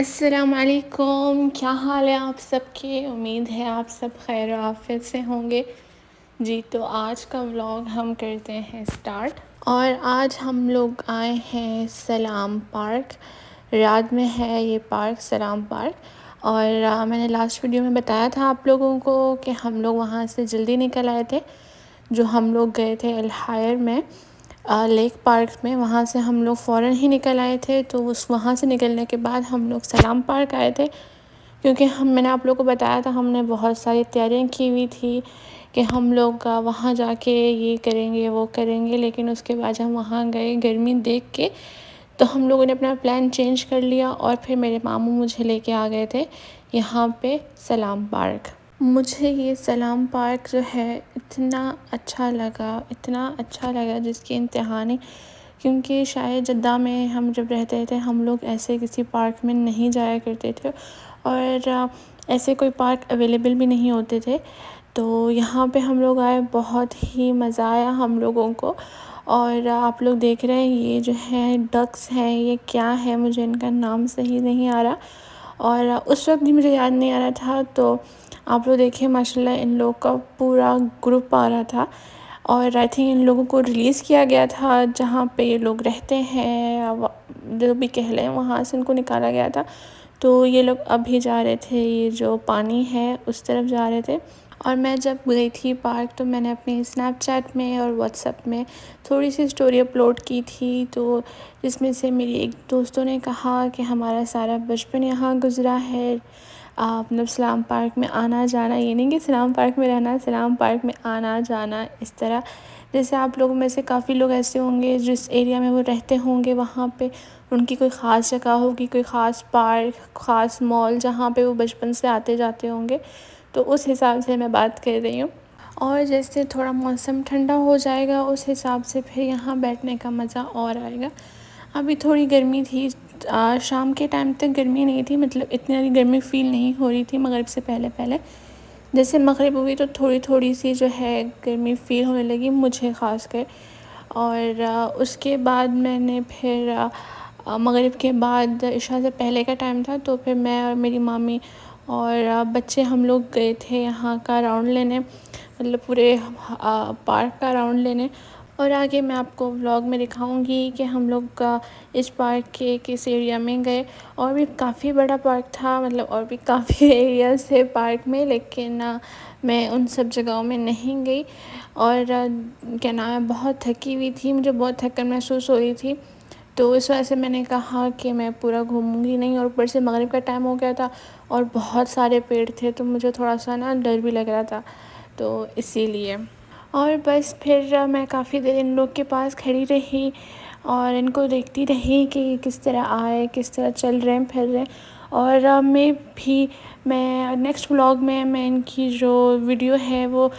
अस्सलामुअलैकुम, क्या हाल है आप सबके। उम्मीद है आप सब खैर आफियत से होंगे। जी तो आज का व्लॉग हम करते हैं स्टार्ट। और आज हम लोग आए हैं सलाम पार्क। रियाद में है ये पार्क, सलाम पार्क। और मैंने लास्ट वीडियो में बताया था आप लोगों को कि हम लोग वहाँ से जल्दी निकल आए थे। जो हम लोग गए थे अल हायर में लेक पार्क में, वहाँ से हम लोग फ़ौरन ही निकल आए थे। तो उस वहाँ से निकलने के बाद हम लोग सलाम पार्क आए थे, क्योंकि मैंने आप लोगों को बताया था हमने बहुत सारी तैयारियां की हुई थी कि हम लोग वहाँ जाके ये करेंगे वो करेंगे। लेकिन उसके बाद जब हम वहाँ गए गर्मी देख के तो हम लोगों ने अपना प्लान चेंज कर लिया और फिर मेरे मामू मुझे लेके आ गए थे यहाँ पे सलाम पार्क। मुझे ये सलाम पार्क जो है इतना अच्छा लगा जिसकी इंतहा नहीं। क्योंकि शायद जद्दा में हम जब रहते थे हम लोग ऐसे किसी पार्क में नहीं जाया करते थे और ऐसे कोई पार्क अवेलेबल भी नहीं होते थे। तो यहाँ पे हम लोग आए, बहुत ही मज़ा आया हम लोगों को। और आप लोग देख रहे हैं ये जो है डक्स हैं, ये क्या है मुझे इनका नाम सही नहीं आ रहा और उस वक्त भी मुझे याद नहीं आ रहा था। तो आप लोग देखिए माशाल्लाह इन लोग का पूरा ग्रुप आ रहा था और आई थिंक इन लोगों को रिलीज़ किया गया था जहाँ पे ये लोग रहते हैं, जो भी कह लें, वहाँ से इनको निकाला गया था। तो ये लोग अभी जा रहे थे, ये जो पानी है उस तरफ जा रहे थे। और मैं जब गई थी पार्क तो मैंने अपनी स्नैपचैट में और व्हाट्सएप में थोड़ी सी स्टोरी अपलोड की थी। तो जिसमें से मेरी एक दोस्तों ने कहा कि हमारा सारा बचपन यहाँ गुज़रा है। मतलब सलाम पार्क में आना जाना, ये नहीं कि सलाम पार्क में रहना, सलाम पार्क में आना जाना इस तरह। जैसे आप लोगों में से काफ़ी लोग ऐसे होंगे जिस एरिया में वो रहते होंगे वहाँ पे उनकी कोई ख़ास जगह होगी, कोई ख़ास पार्क, ख़ास मॉल जहाँ पे वो बचपन से आते जाते होंगे। तो उस हिसाब से मैं बात कर रही हूँ। और जैसे थोड़ा मौसम ठंडा हो जाएगा उस हिसाब से फिर यहाँ बैठने का मज़ा और आएगा। अभी थोड़ी गर्मी थी, शाम के टाइम तक गर्मी नहीं थी, मतलब इतनी ज़्यादा गर्मी फ़ील नहीं हो रही थी मगरिब से पहले पहले। जैसे मगरिब हुई तो थोड़ी थोड़ी सी जो है गर्मी फ़ील होने लगी मुझे ख़ास कर। और उसके बाद मैंने फिर मगरिब के बाद इशा से पहले का टाइम था तो फिर मैं और मेरी मामी और बच्चे हम लोग गए थे यहाँ का राउंड लेने, मतलब पूरे पार्क का राउंड लेने। और आगे मैं आपको व्लॉग में दिखाऊंगी कि हम लोग इस पार्क के किस एरिया में गए। और भी काफ़ी बड़ा पार्क था, मतलब और भी काफ़ी एरियाज़ थे पार्क में, लेकिन मैं उन सब जगहों में नहीं गई। और क्या नाम है, बहुत थकी हुई थी, मुझे बहुत थकन महसूस हो रही थी। तो इस वजह से मैंने कहा कि मैं पूरा घूमूंगी नहीं। और ऊपर से मगरिब का टाइम हो गया था और बहुत सारे पेड़ थे तो मुझे थोड़ा सा ना डर भी लग रहा था, तो इसीलिए। और बस फिर मैं काफ़ी देर इन लोग के पास खड़ी रही और इनको देखती रही कि किस तरह आए, किस तरह चल रहे हैं, फिर रहे हैं। और मैं नेक्स्ट व्लॉग में मैं इनकी जो वीडियो है वो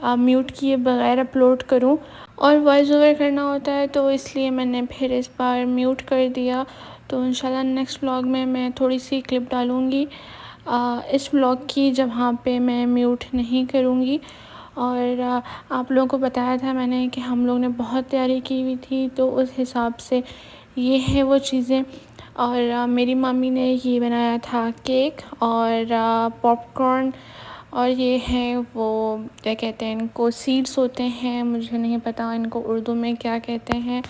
म्यूट किए बगैर अपलोड करूं। और वॉइस ओवर करना होता है तो इसलिए मैंने फिर इस बार म्यूट कर दिया। तो इंशाल्लाह नेक्स्ट व्लॉग में मैं थोड़ी सी क्लिप डालूँगी इस व्लॉग की जहाँ पे मैं म्यूट नहीं करूँगी। और आप लोगों को बताया था मैंने कि हम लोग ने बहुत तैयारी की हुई थी, तो उस हिसाब से ये है वो चीज़ें। और मेरी मम्मी ने ये बनाया था केक और पॉपकॉर्न। और ये है वो क्या कहते हैं इनको, सीड्स होते हैं, मुझे नहीं पता इनको उर्दू में क्या कहते हैं।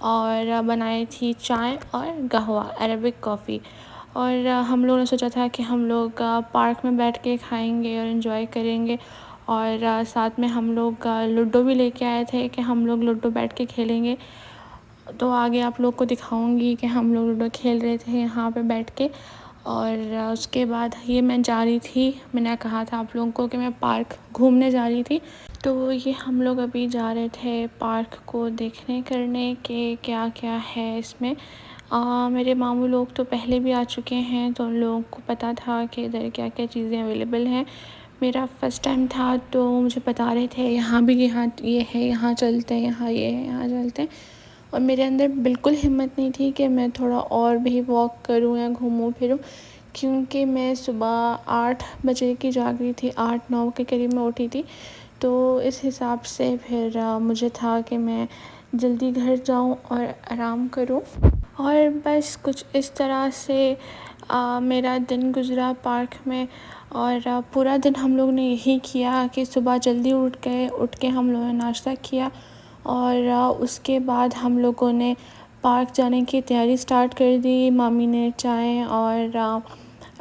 और बनाई थी चाय और कहवा, अरबिक कॉफ़ी। और हम लोगों ने सोचा था कि हम लोग पार्क में बैठ के खाएंगे और एंजॉय करेंगे। और साथ में हम लोग लूडो भी लेके आए थे कि हम लोग लूडो बैठ के खेलेंगे। तो आगे आप लोग को दिखाऊंगी कि हम लोग लूडो खेल रहे थे यहाँ पे बैठ के। और उसके बाद ये मैं जा रही थी, मैंने कहा था आप लोगों को कि मैं पार्क घूमने जा रही थी। तो ये हम लोग अभी जा रहे थे पार्क को देखने करने के क्या क्या है इसमें। मेरे मामू लोग तो पहले भी आ चुके हैं तो उन लोगों को पता था कि इधर क्या क्या चीज़ें अवेलेबल हैं। मेरा फ़र्स्ट टाइम था तो मुझे बता रहे थे यहाँ भी, यहाँ ये है, यहाँ चलते हैं, यहाँ ये है, यहाँ चलते हैं। और मेरे अंदर बिल्कुल हिम्मत नहीं थी कि मैं थोड़ा और भी वॉक करूँ या घूमूं फिरूं, क्योंकि मैं सुबह 8 बजे की जाग रही थी, 8-9 के करीब में उठी थी। तो इस हिसाब से फिर मुझे था कि मैं जल्दी घर जाऊं और आराम करूं। और बस कुछ इस तरह से मेरा दिन गुज़रा पार्क में और पूरा दिन हम लोग ने यही किया कि सुबह जल्दी उठ के हम लोगों ने नाश्ता किया और उसके बाद हम लोगों ने पार्क जाने की तैयारी स्टार्ट कर दी। मामी ने चाय और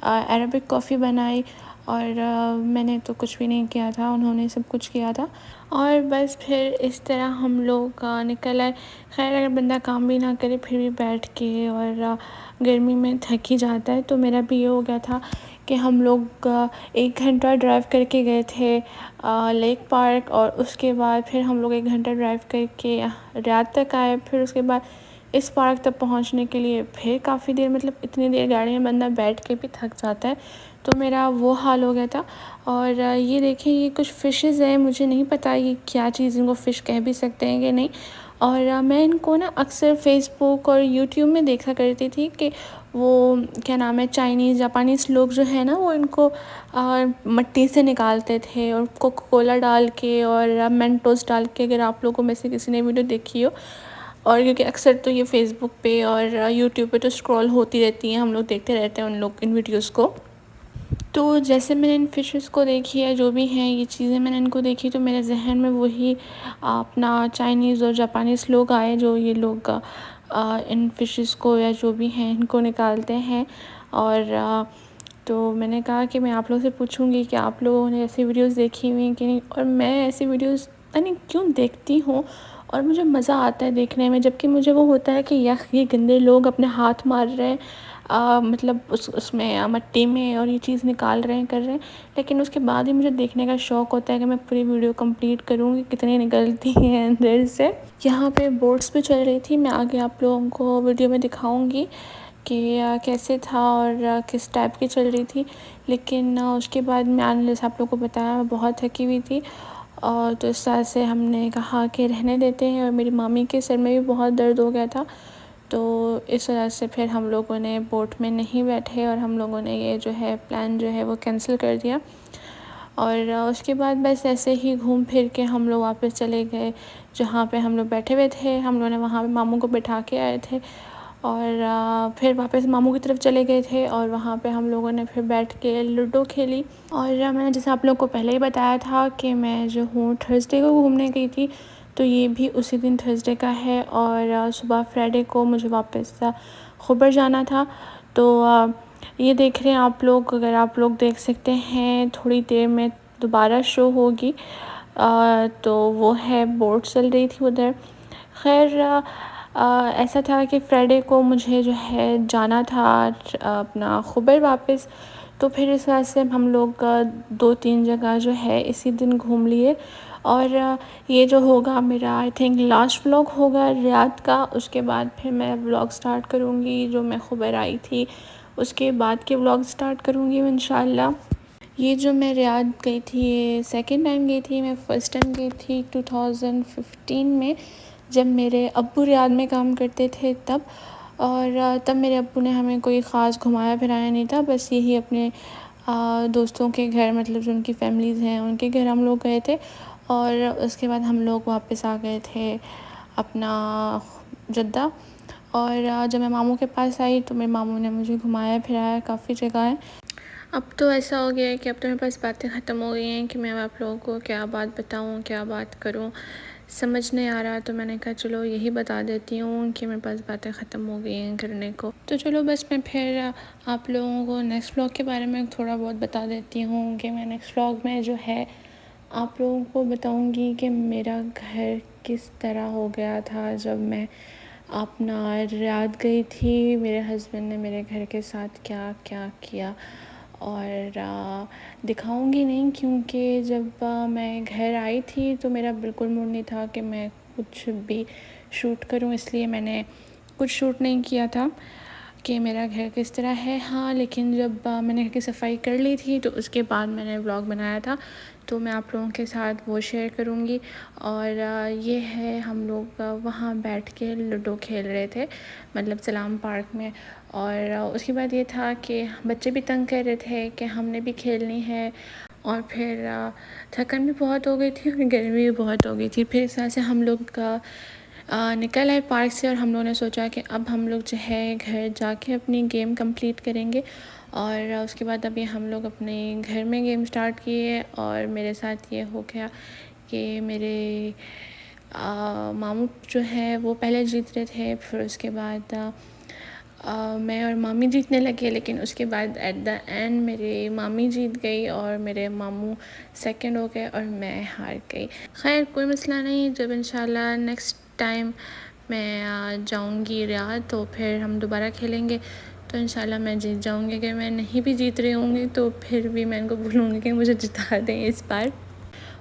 अरेबिक कॉफ़ी बनाई और मैंने तो कुछ भी नहीं किया था, उन्होंने सब कुछ किया था और बस फिर इस तरह हम लोग निकल आए। खैर अगर बंदा काम भी ना करे फिर भी बैठ के और गर्मी में थक ही जाता है, तो मेरा भी ये हो गया था कि हम लोग 1 घंटा ड्राइव करके गए थे लेक पार्क और उसके बाद फिर हम लोग 1 घंटा ड्राइव करके रात तक आए। फिर उसके बाद इस पार्क तक पहुंचने के लिए फिर काफ़ी देर, मतलब इतनी देर गाड़ी में बंदा बैठ के भी थक जाता है, तो मेरा वो हाल हो गया था। और ये देखें, ये कुछ फ़िशेज़ हैं, मुझे नहीं पता ये क्या चीज़, इनको फ़िश कह भी सकते हैं कि नहीं। और मैं इनको ना अक्सर फ़ेसबुक और यूट्यूब में देखा करती थी कि वो क्या नाम है, चाइनीज़ जापानीज़ लोग जो है ना वो इनको मट्टी से निकालते थे और कोका कोला डाल के और मेंटोस डाल के, अगर आप लोगों में से किसी ने वीडियो देखी हो। और क्योंकि अक्सर तो ये फ़ेसबुक पे और यूट्यूब पे तो स्क्रॉल होती रहती हैं, हम लोग देखते रहते हैं इन वीडियोज़ को। तो जैसे मैंने इन फ़िशेस को देखी है, जो भी हैं ये चीज़ें मैंने इनको देखी, तो मेरे ज़हन में वही अपना चाइनीज़ और जापानीज़ लोग आए, जो ये लोग इन फ़िशेस को या जो भी हैं इनको निकालते हैं। और तो मैंने कहा कि मैं आप लोगों से पूछूंगी कि आप लोगों ने ऐसी वीडियोस देखी हुई हैं कि नहीं। और मैं ऐसी वीडियोस पता नहीं क्यों देखती हूँ और मुझे मज़ा आता है देखने में, जबकि मुझे वो होता है कि ये गंदे लोग अपने हाथ मार रहे हैं मतलब उसमें मट्टी में और ये चीज़ निकाल रहे हैं, कर रहे हैं, लेकिन उसके बाद ही मुझे देखने का शौक़ होता है कि मैं पूरी वीडियो कंप्लीट करूँगी कितनी निकलती हैं अंदर से। यहाँ पे बोट्स भी चल रही थी, मैं आगे आप लोगों को वीडियो में दिखाऊंगी कि कैसे था और किस टाइप की चल रही थी। लेकिन उसके बाद मैंने जैसे आप लोगों को बताया, मैं बहुत थकी हुई थी और तो इस तरह से हमने कहा कि रहने देते हैं। और मेरी मामी के सिर में भी बहुत दर्द हो गया था, तो इस वजह से फिर हम लोगों ने बोट में नहीं बैठे और हम लोगों ने ये जो है प्लान जो है वो कैंसिल कर दिया। और उसके बाद बस ऐसे ही घूम फिर के हम लोग वापस चले गए जहाँ पे हम लोग बैठे हुए थे। हम लोगों ने वहाँ पे मामू को बिठा के आए थे और फिर वापस मामू की तरफ चले गए थे और वहाँ पे हम लोगों ने फिर बैठ के लूडो खेली। और मैंने जैसे आप लोगों को पहले ही बताया था कि मैं जो हूँ थर्सडे को घूमने गई थी, तो ये भी उसी दिन थर्सडे का है और सुबह फ्राइडे को मुझे वापस ख़ुबर जाना था। तो ये देख रहे हैं आप लोग, अगर आप लोग देख सकते हैं थोड़ी देर में दोबारा शो होगी। तो वो है बोट चल रही थी उधर। खैर ऐसा था कि फ्राइडे को मुझे जो है जाना था अपना ख़ुबर वापस, तो फिर इस वजह से हम लोग 2-3 जगह जो है इसी दिन घूम लिए। और ये जो होगा मेरा आई थिंक लास्ट व्लॉग होगा रियाद का। उसके बाद फिर मैं व्लॉग स्टार्ट करूँगी, जो मैं ख़ुबर आई थी उसके बाद के व्लॉग स्टार्ट करूँगी इंशाल्लाह। ये जो मैं रियाद गई थी, ये सेकंड टाइम गई थी। मैं फ़र्स्ट टाइम गई थी 2015 में, जब मेरे अब्बू रियाद में काम करते थे तब। और तब मेरे अब्बू ने हमें कोई ख़ास घुमाया फिराया नहीं था, बस यही अपने दोस्तों के घर, मतलब जो उनकी फ़ैमिलीज़ हैं उनके घर हम लोग गए थे। और उसके बाद हम लोग वापस आ गए थे अपना जद्दा। और जब मैं मामू के पास आई तो मेरे मामू ने मुझे घुमाया फिराया काफ़ी जगह। अब तो ऐसा हो गया है कि अब तो मेरे पास बातें ख़त्म हो गई हैं कि मैं आप लोगों को क्या बात बताऊं, क्या बात करूं, समझ नहीं आ रहा। तो मैंने कहा चलो यही बता देती हूँ कि मेरे पास बातें ख़त्म हो गई हैं करने को। तो चलो बस मैं फिर आप लोगों को नेक्स्ट व्लॉग के बारे में थोड़ा बहुत बता देती हूँ कि मैं नेक्स्ट व्लॉग में जो है आप लोगों को बताऊँगी कि मेरा घर किस तरह हो गया था जब मैं अपना रियाद गई थी, मेरे हस्बैंड ने मेरे घर के साथ क्या क्या किया। और दिखाऊंगी नहीं, क्योंकि जब मैं घर आई थी तो मेरा बिल्कुल मूड नहीं था कि मैं कुछ भी शूट करूं, इसलिए मैंने कुछ शूट नहीं किया था कि मेरा घर किस तरह है। हाँ, लेकिन जब मैंने घर की सफाई कर ली थी तो उसके बाद मैंने व्लॉग बनाया था, तो मैं आप लोगों के साथ वो शेयर करूँगी। और ये है हम लोग वहाँ बैठ के लूडो खेल रहे थे, मतलब सलाम पार्क में। और उसके बाद ये था कि बच्चे भी तंग कर रहे थे कि हमने भी खेलनी है, और फिर थकन भी बहुत हो गई थी और गर्मी भी बहुत हो गई थी। फिर इस तरह से हम लोग निकल आए पार्क से और हम लोगों ने सोचा कि अब हम लोग जो है घर जाके अपनी गेम कंप्लीट करेंगे। और उसके बाद अभी हम लोग अपने घर में गेम स्टार्ट किए और मेरे साथ ये हो गया कि मेरे मामू जो है वो पहले जीत रहे थे, फिर उसके बाद मैं और मामी जीतने लगे, लेकिन उसके बाद एट द एंड मेरी मामी जीत गई और मेरे मामू सेकंड हो गए और मैं हार गई। खैर कोई मसला नहीं, जब इंशाल्लाह नेक्स्ट टाइम मैं जाऊंगी रियाद तो फिर हम दोबारा खेलेंगे, तो इंशाल्लाह मैं जीत जाऊंगी। अगर मैं नहीं भी जीत रही होंगी तो फिर भी मैं इनको बोलूँगी कि मुझे जिता दें इस बार।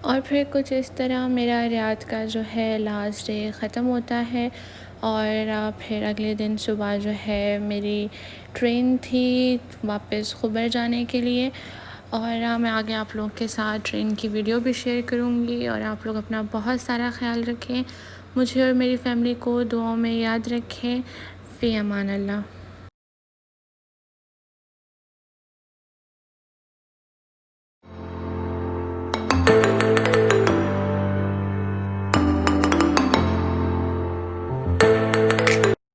और फिर कुछ इस तरह मेरा रियाद का जो है लास्ट डे ख़त्म होता है। और फिर अगले दिन सुबह जो है मेरी ट्रेन थी वापस खुबर जाने के लिए। और मैं आगे आप लोगों के साथ ट्रेन की वीडियो भी शेयर करूँगी। और आप लोग अपना बहुत सारा ख्याल रखें, मुझे और मेरी फैमिली को दुआओं में याद रखें। फ़ी अमान अल्लाह।